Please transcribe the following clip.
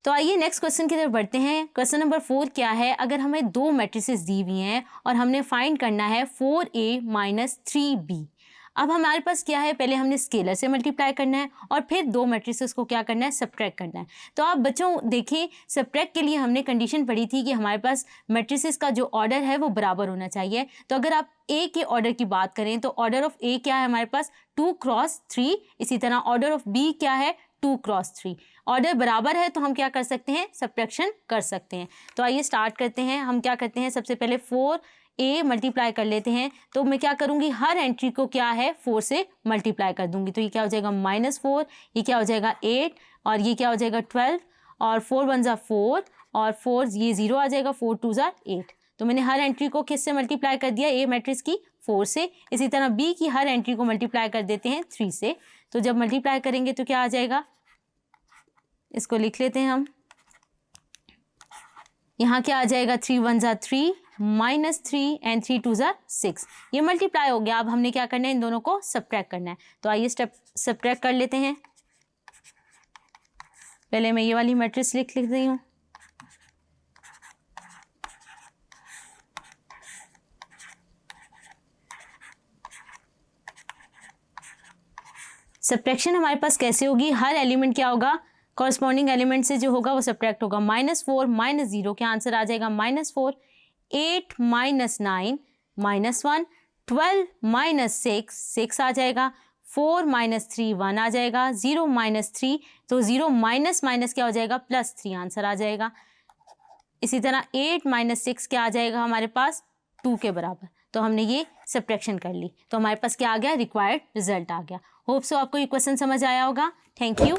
तो आइए next question की तरफ बढ़ते हैं। क्वेश्चन नंबर 4 क्या है, अगर हमें दो मैट्रिसेस दी हुई हैं और हमने फाइंड करना है 4a माइनस 3b। अब हमारे पास क्या है, पहले हमने स्केलर से मल्टीप्लाई करना है और फिर दो मैट्रिसेस को क्या करना है, सब्ट्रैक्ट करना है। तो आप बच्चों देखिए, सब्ट्रैक्ट के लिए हमने कंडीशन पढ़ी थी कि हमारे पास मैट्रिसेस का जो ऑर्डर है वो बराबर होना चाहिए। तो अगर आप ए के ऑर्डर की बात करें तो ऑर्डर ऑफ ए क्या है हमारे पास, 2 क्रॉस 3। इसी तरह ऑर्डर ऑफ बी क्या है, 2 क्रॉस 3। ऑर्डर बराबर है तो हम क्या कर सकते हैं, सब्ट्रैक्शन कर सकते हैं। तो आइए स्टार्ट करते हैं। हम क्या करते हैं, सबसे पहले 4a मल्टीप्लाई कर लेते हैं। तो मैं क्या करूंगी, हर एंट्री को क्या है 4 से मल्टीप्लाई कर दूंगी। तो ये क्या हो जाएगा -4, ये क्या हो जाएगा 8, और ये क्या हो जाएगा 12, और 4 1 जा 4, और 4 ये 0 आ जाएगा, 4 2 जा 8। तो मैंने हर एंट्री को किससे मल्टीप्लाई कर दिया, ए मैट्रिक्स की 4 से। इसी तरह बी की हर एंट्री को मल्टीप्लाई कर देते हैं 3 से। तो जब मल्टीप्लाई करेंगे तो क्या आ जाएगा, इसको लिख लेते हैं हम। यहाँ क्या आ जाएगा, 3 1 जा 3 -3 एंड 3 2 जा 6। ये मल्टीप्लाई हो गया। अब हमने क्या करना है, इन दोनों को सब्ट्रैक्ट करना है। तो आइए स्टेप सब्ट्रैक्ट कर लेते हैं। पहले मैं ये वाली मैट्रिक्स लिख रही हूँ। सब्ट्रैक्शन हमारे पास कैसे होगी, हर एलिमेंट क्या होगा, कॉरस्पॉन्डिंग एलिमेंट से जो होगा वो सब्ट्रैक्ट होगा। -4 -0 क्या आंसर आ जाएगा, -4। 8 -9 -1, 12 -6 6 आ जाएगा। 4 -3 1 आ जाएगा। 0 -3, तो 0 माइनस माइनस क्या हो जाएगा, +3 आंसर आ जाएगा। इसी तरह 8 -6 क्या आ जाएगा हमारे पास, 2 के बराबर। तो हमने ये सब्ट्रैक्शन कर ली, तो हमारे पास क्या आ गया, रिक्वायर्ड रिजल्ट आ गया। होप सो आपको ये क्वेश्चन समझ आया होगा। Thank you.